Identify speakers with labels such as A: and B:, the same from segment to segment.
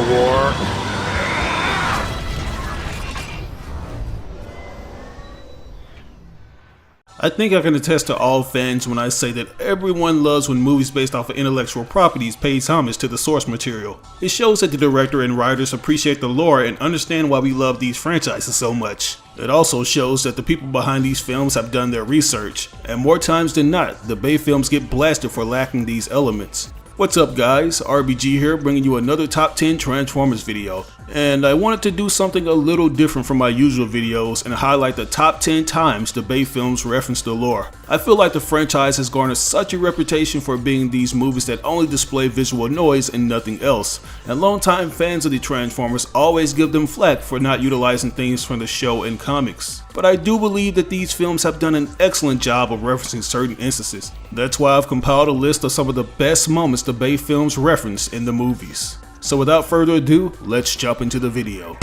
A: the war.
B: I think I can attest to all fans when I say that everyone loves when movies based off of intellectual properties pays homage to the source material. It shows that the director and writers appreciate the lore and understand why we love these franchises so much. It also shows that the people behind these films have done their research, and more times than not, the Bay films get blasted for lacking these elements. What's up guys, RBG here bringing you another top 10 Transformers video, and I wanted to do something a little different from my usual videos and highlight the top 10 times the Bay films reference the lore. I feel like the franchise has garnered such a reputation for being these movies that only display visual noise and nothing else, and longtime fans of the Transformers always give them flack for not utilizing things from the show and comics. But I do believe that these films have done an excellent job of referencing certain instances. That's why I've compiled a list of some of the best moments the Bay films reference in the movies. So without further ado, let's jump into the video.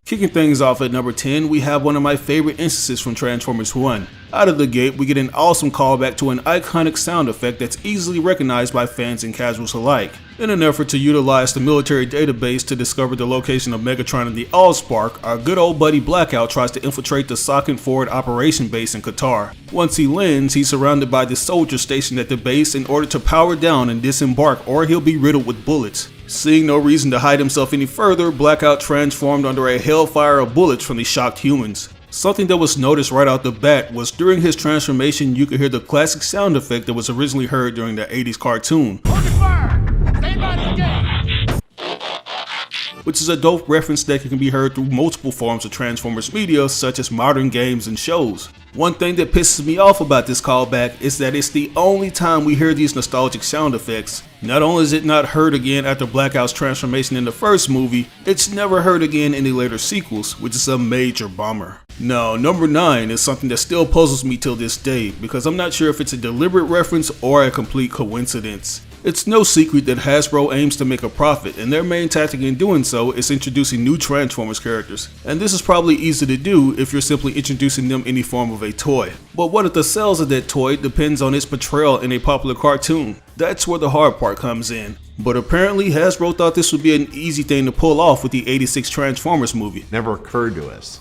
B: Kicking things off at number 10, we have one of my favorite instances from Transformers 1. Out of the gate, we get an awesome callback to an iconic sound effect that's easily recognized by fans and casuals alike. In an effort to utilize the military database to discover the location of Megatron and the Allspark, our good old buddy Blackout tries to infiltrate the Socket Forward operation base in Qatar. Once he lands, he's surrounded by the soldiers stationed at the base in order to power down and disembark, or he'll be riddled with bullets. Seeing no reason to hide himself any further, Blackout transformed under a hellfire of bullets from the shocked humans. Something that was noticed right out the bat was during his transformation you could hear the classic sound effect that was originally heard during the 80s cartoon, which is a dope reference that can be heard through multiple forms of Transformers media such as modern games and shows. One thing that pisses me off about this callback is that it's the only time we hear these nostalgic sound effects. Not only is it not heard again after Blackout's transformation in the first movie, it's never heard again in the later sequels, which is a major bummer. Now, number 9 is something that still puzzles me till this day, because I'm not sure if it's a deliberate reference or a complete coincidence. It's no secret that Hasbro aims to make a profit, and their main tactic in doing so is introducing new Transformers characters. And this is probably easy to do if you're simply introducing them in the form of a toy. But what if the sales of that toy depends on its portrayal in a popular cartoon? That's where the hard part comes in. But apparently Hasbro thought this would be an easy thing to pull off with the '86 Transformers movie.
A: Never occurred to us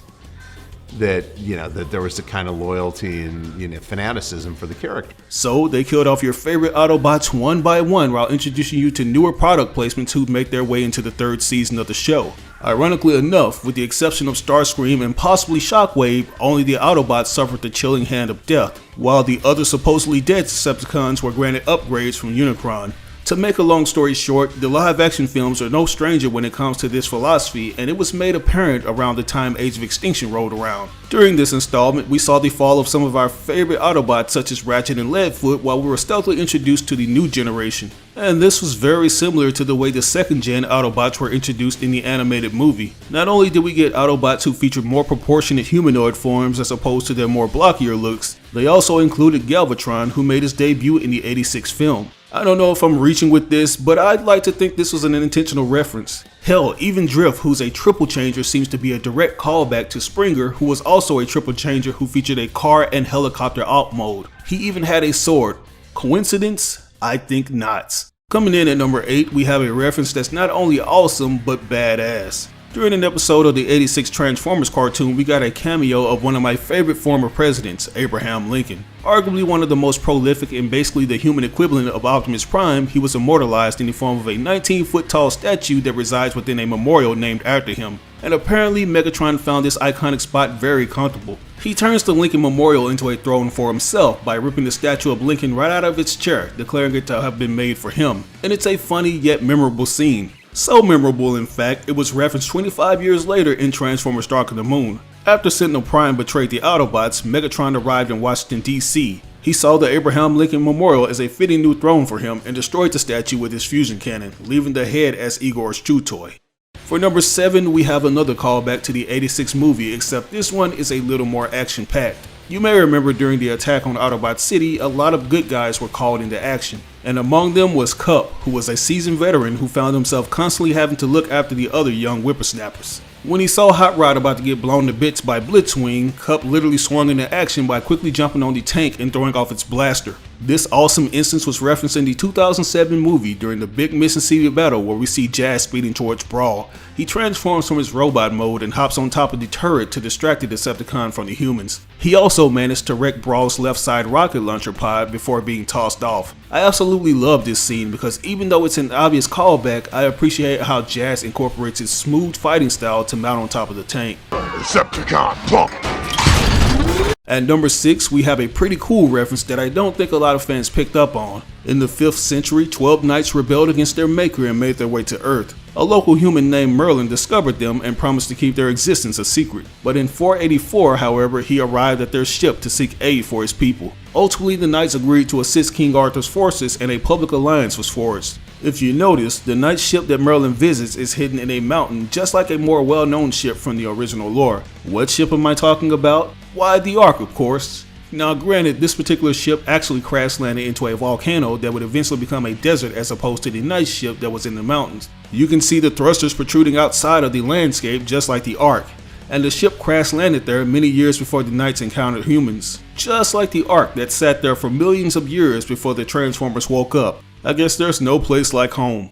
A: that, that there was the kind of loyalty and, fanaticism for the character.
B: So they killed off your favorite Autobots one by one while introducing you to newer product placements who make their way into the 3rd season of the show. Ironically enough, with the exception of Starscream and possibly Shockwave, only the Autobots suffered the chilling hand of death, while the other supposedly dead Decepticons were granted upgrades from Unicron. To make a long story short, the live action films are no stranger when it comes to this philosophy, and it was made apparent around the time Age of Extinction rolled around. During this installment, we saw the fall of some of our favorite Autobots such as Ratchet and Leadfoot while we were stealthily introduced to the new generation. And this was very similar to the way the 2nd gen Autobots were introduced in the animated movie. Not only did we get Autobots who featured more proportionate humanoid forms as opposed to their more blockier looks, they also included Galvatron, who made his debut in the '86 film. I don't know if I'm reaching with this, but I'd like to think this was an intentional reference. Hell, even Drift, who's a triple changer, seems to be a direct callback to Springer, who was also a triple changer who featured a car and helicopter alt mode. He even had a sword. Coincidence? I think not. Coming in at number 8, we have a reference that's not only awesome, but badass. During an episode of the '86 Transformers cartoon, we got a cameo of one of my favorite former presidents, Abraham Lincoln. Arguably one of the most prolific and basically the human equivalent of Optimus Prime, he was immortalized in the form of a 19-foot tall statue that resides within a memorial named after him. And apparently Megatron found this iconic spot very comfortable. He turns the Lincoln Memorial into a throne for himself by ripping the statue of Lincoln right out of its chair, declaring it to have been made for him. And it's a funny yet memorable scene. So memorable in fact, it was referenced 25 years later in Transformers Dark of the Moon. After Sentinel Prime betrayed the Autobots, Megatron arrived in Washington DC. He saw the Abraham Lincoln Memorial as a fitting new throne for him and destroyed the statue with his fusion cannon, leaving the head as Igor's chew toy. For number 7, we have another callback to the '86 movie, except this one is a little more action-packed. You may remember during the attack on Autobot City, a lot of good guys were called into action, and among them was Kup, who was a seasoned veteran who found himself constantly having to look after the other young whippersnappers. When he saw Hot Rod about to get blown to bits by Blitzwing, Kup literally swung into action by quickly jumping on the tank and throwing off its blaster. This awesome instance was referenced in the 2007 movie during the big Mississippi battle where we see Jazz speeding towards Brawl. He transforms from his robot mode and hops on top of the turret to distract the Decepticon from the humans. He also managed to wreck Brawl's left side rocket launcher pod before being tossed off. I absolutely love this scene because even though it's an obvious callback, I appreciate how Jazz incorporates his smooth fighting style to mount on top of the tank.
C: Decepticon, pump!
B: At number 6, we have a pretty cool reference that I don't think a lot of fans picked up on. In the 5th century, 12 knights rebelled against their maker and made their way to Earth. A local human named Merlin discovered them and promised to keep their existence a secret. But in 484, however, he arrived at their ship to seek aid for his people. Ultimately, the knights agreed to assist King Arthur's forces and a public alliance was forged. If you notice, the knight ship that Merlin visits is hidden in a mountain just like a more well-known ship from the original lore. What ship am I talking about? Why, the Ark, of course. Now granted, this particular ship actually crash landed into a volcano that would eventually become a desert as opposed to the knight ship that was in the mountains. You can see the thrusters protruding outside of the landscape just like the Ark. And the ship crash landed there many years before the knights encountered humans. Just like the Ark that sat there for millions of years before the Transformers woke up. I guess there's no place like home.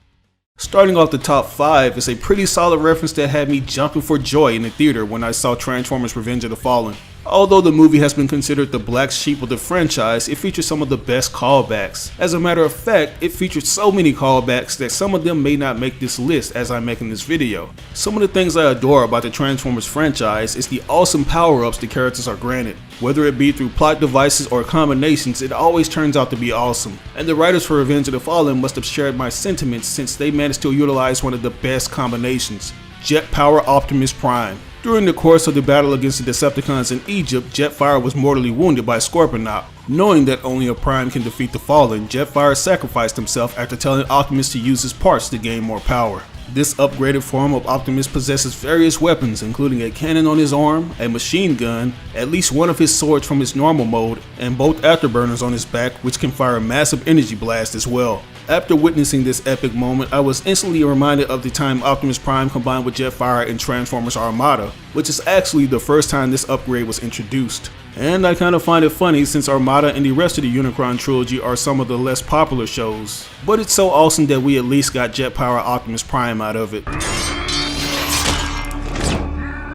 B: Starting off the top 5 is a pretty solid reference that had me jumping for joy in the theater when I saw Transformers Revenge of the Fallen. Although the movie has been considered the black sheep of the franchise, it features some of the best callbacks. As a matter of fact, it featured so many callbacks that some of them may not make this list as I'm making this video. Some of the things I adore about the Transformers franchise is the awesome power-ups the characters are granted. Whether it be through plot devices or combinations, it always turns out to be awesome. And the writers for Revenge of the Fallen must have shared my sentiments since they managed to utilize one of the best combinations, Jet Power Optimus Prime. During the course of the battle against the Decepticons in Egypt, Jetfire was mortally wounded by Scorponok. Knowing that only a Prime can defeat the Fallen, Jetfire sacrificed himself after telling Optimus to use his parts to gain more power. This upgraded form of Optimus possesses various weapons including a cannon on his arm, a machine gun, at least one of his swords from his normal mode, and both afterburners on his back which can fire a massive energy blast as well. After witnessing this epic moment, I was instantly reminded of the time Optimus Prime combined with Jetfire in Transformers Armada, which is actually the first time this upgrade was introduced. And I kinda find it funny since Armada and the rest of the Unicron trilogy are some of the less popular shows, but it's so awesome that we at least got Jet Power Optimus Prime out of it.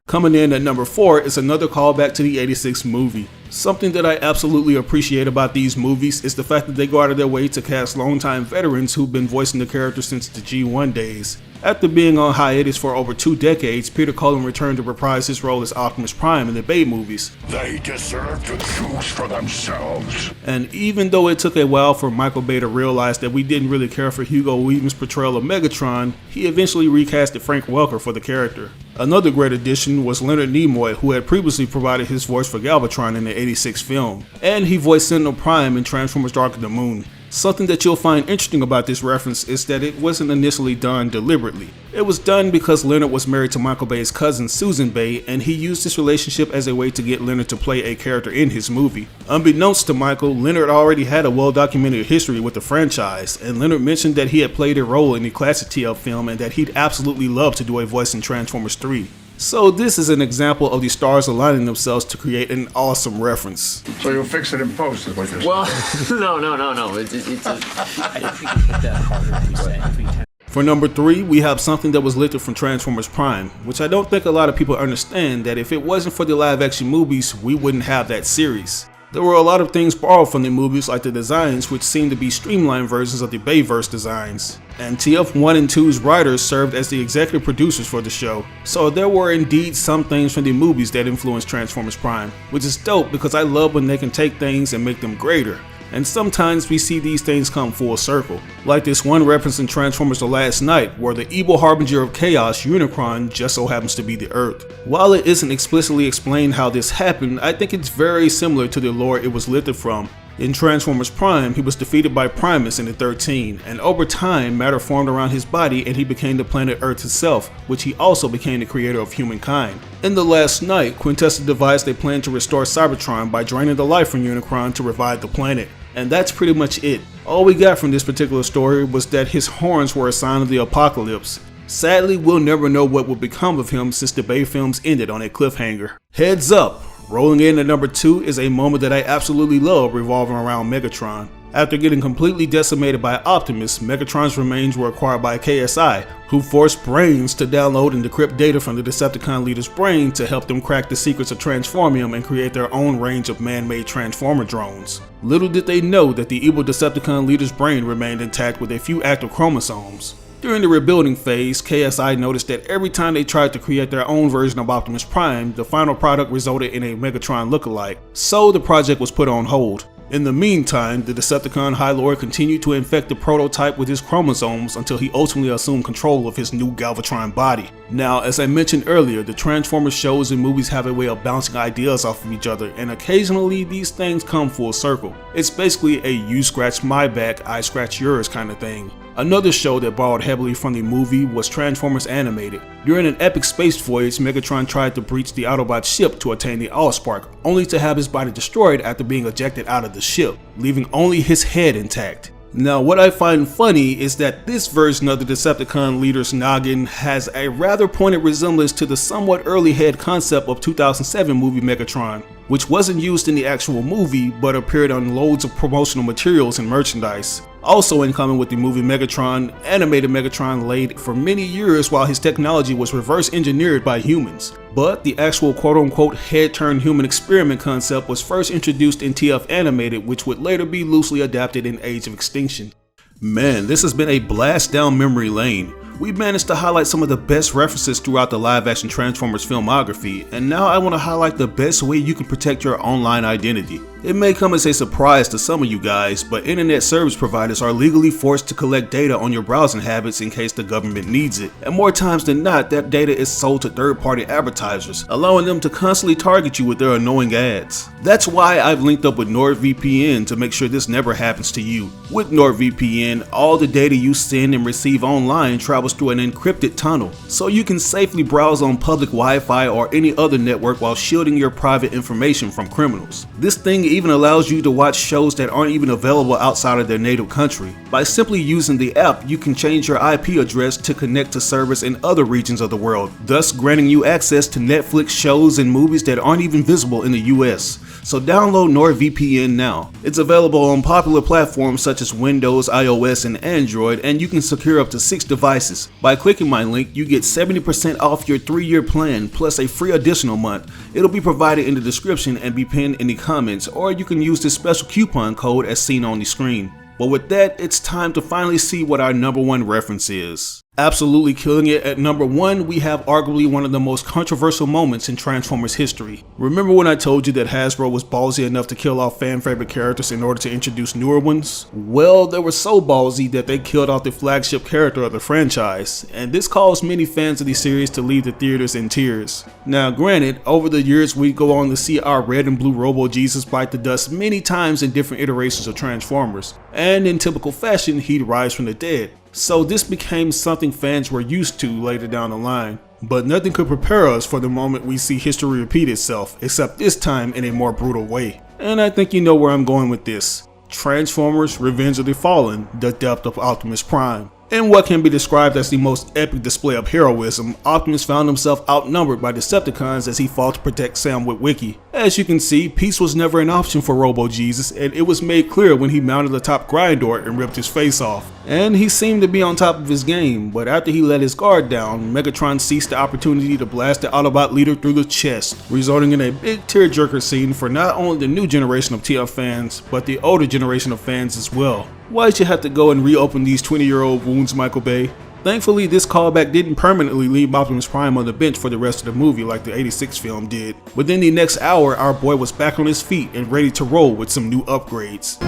B: Coming in at number 4 is another callback to the '86 movie. Something that I absolutely appreciate about these movies is the fact that they go out of their way to cast longtime veterans who've been voicing the character since the G1 days. After being on hiatus for over 2 decades, Peter Cullen returned to reprise his role as Optimus Prime in the Bay movies.
C: They deserve to choose for themselves.
B: And even though it took a while for Michael Bay to realize that we didn't really care for Hugo Weaving's portrayal of Megatron, he eventually recasted Frank Welker for the character. Another great addition was Leonard Nimoy, who had previously provided his voice for Galvatron in the '86 film, and he voiced Sentinel Prime in Transformers Dark of the Moon. Something that you'll find interesting about this reference is that it wasn't initially done deliberately. It was done because Leonard was married to Michael Bay's cousin Susan Bay, and he used this relationship as a way to get Leonard to play a character in his movie. Unbeknownst to Michael, Leonard already had a well-documented history with the franchise, and Leonard mentioned that he had played a role in the classic TL film and that he'd absolutely love to do a voice in Transformers 3. So this is an example of the stars aligning themselves to create an awesome reference.
C: So you'll fix it in post, is what you're saying?
D: Well, no. I think it's that harder to say.
B: For number 3, we have something that was lifted from Transformers Prime, which I don't think a lot of people understand that if it wasn't for the live action movies, we wouldn't have that series. There were a lot of things borrowed from the movies, like the designs, which seemed to be streamlined versions of the Bayverse designs. And TF1 and 2's writers served as the executive producers for the show, so there were indeed some things from the movies that influenced Transformers Prime, which is dope because I love when they can take things and make them greater. And sometimes we see these things come full circle, like this one reference in Transformers The Last Knight, where the evil harbinger of chaos, Unicron, just so happens to be the Earth. While it isn't explicitly explained how this happened, I think it's very similar to the lore it was lifted from. In Transformers Prime, he was defeated by Primus in the 13, and over time, matter formed around his body and he became the planet Earth itself, which he also became the creator of humankind. In The Last Knight, Quintessa devised a plan to restore Cybertron by draining the life from Unicron to revive the planet. And that's pretty much it. All we got from this particular story was that his horns were a sign of the apocalypse. Sadly, we'll never know what would become of him since the Bay films ended on a cliffhanger. Heads up! Rolling in at number 2 is a moment that I absolutely love revolving around Megatron. After getting completely decimated by Optimus, Megatron's remains were acquired by KSI, who forced Brains to download and decrypt data from the Decepticon leader's brain to help them crack the secrets of Transformium and create their own range of man-made Transformer drones. Little did they know that the evil Decepticon leader's brain remained intact with a few active chromosomes. During the rebuilding phase, KSI noticed that every time they tried to create their own version of Optimus Prime, the final product resulted in a Megatron lookalike, so the project was put on hold. In the meantime, the Decepticon High Lord continued to infect the prototype with his chromosomes until he ultimately assumed control of his new Galvatron body. Now, as I mentioned earlier, the Transformers shows and movies have a way of bouncing ideas off of each other, and occasionally these things come full circle. It's basically a you scratch my back, I scratch yours kind of thing. Another show that borrowed heavily from the movie was Transformers Animated. During an epic space voyage, Megatron tried to breach the Autobot ship to attain the Allspark, only to have his body destroyed after being ejected out of the ship, leaving only his head intact. Now, what I find funny is that this version of the Decepticon leader's noggin has a rather pointed resemblance to the somewhat early head concept of 2007 movie Megatron, which wasn't used in the actual movie but appeared on loads of promotional materials and merchandise. Also in common with the movie Megatron, animated Megatron laid for many years while his technology was reverse engineered by humans. But the actual quote-unquote head-turned-human experiment concept was first introduced in TF Animated, which would later be loosely adapted in Age of Extinction. Man, this has been a blast down memory lane. We managed to highlight some of the best references throughout the live-action Transformers filmography, and now I want to highlight the best way you can protect your online identity. It may come as a surprise to some of you guys, but internet service providers are legally forced to collect data on your browsing habits in case the government needs it, and more times than not, that data is sold to third-party advertisers, allowing them to constantly target you with their annoying ads. That's why I've linked up with NordVPN to make sure this never happens to you. With NordVPN, all the data you send and receive online travels through an encrypted tunnel, so you can safely browse on public Wi-Fi or any other network while shielding your private information from criminals. This thing even allows you to watch shows that aren't even available outside of their native country. By simply using the app, you can change your IP address to connect to servers in other regions of the world, thus granting you access to Netflix shows and movies that aren't even visible in the US. So download NordVPN now. It's available on popular platforms such as Windows, iOS, and Android, and you can secure up to 6 devices. By clicking my link, you get 70% off your 3-year plan, plus a free additional month. It'll be provided in the description and be pinned in the comments, or you can use this special coupon code as seen on the screen. But with that, it's time to finally see what our number 1 reference is. Absolutely killing it at number 1, we have arguably one of the most controversial moments in Transformers history. Remember when I told you that Hasbro was ballsy enough to kill off fan favorite characters in order to introduce newer ones? Well, they were so ballsy that they killed off the flagship character of the franchise, and this caused many fans of the series to leave the theaters in tears. Now granted, over the years we go on to see our red and blue Robo Jesus bite the dust many times in different iterations of Transformers, and in typical fashion he'd rise from the dead. So this became something fans were used to later down the line. But nothing could prepare us for the moment we see history repeat itself, except this time in a more brutal way. And I think you know where I'm going with this. Transformers Revenge of the Fallen, the death of Optimus Prime. In what can be described as the most epic display of heroism, Optimus found himself outnumbered by Decepticons as he fought to protect Sam Whitwicky. As you can see, peace was never an option for Robo Jesus, and it was made clear when he mounted atop Grindor and ripped his face off. And he seemed to be on top of his game, but after he let his guard down, Megatron seized the opportunity to blast the Autobot leader through the chest, resulting in a big tearjerker scene for not only the new generation of TF fans, but the older generation of fans as well. Why'd you have to go and reopen these 20-year-old wounds, Michael Bay? Thankfully, this callback didn't permanently leave Optimus Prime on the bench for the rest of the movie like the '86 film did. Within the next hour, our boy was back on his feet and ready to roll with some new upgrades.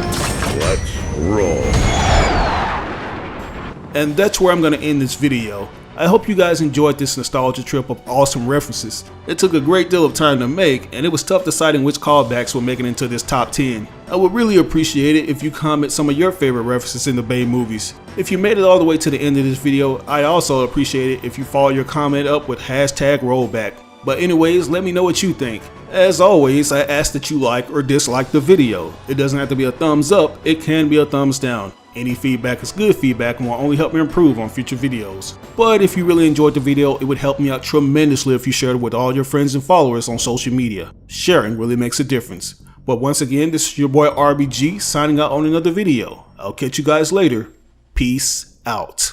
C: Let's roll.
B: And that's where I'm going to end this video. I hope you guys enjoyed this nostalgia trip of awesome references. It took a great deal of time to make, and it was tough deciding which callbacks will make it into this top 10. I would really appreciate it if you comment some of your favorite references in the Bay movies. If you made it all the way to the end of this video, I'd also appreciate it if you follow your comment up with #rollback. But anyways, let me know what you think. As always, I ask that you like or dislike the video. It doesn't have to be a thumbs up, it can be a thumbs down. Any feedback is good feedback and will only help me improve on future videos. But if you really enjoyed the video, it would help me out tremendously if you shared it with all your friends and followers on social media. Sharing really makes a difference. But once again, this is your boy RBG signing out on another video. I'll catch you guys later. Peace out.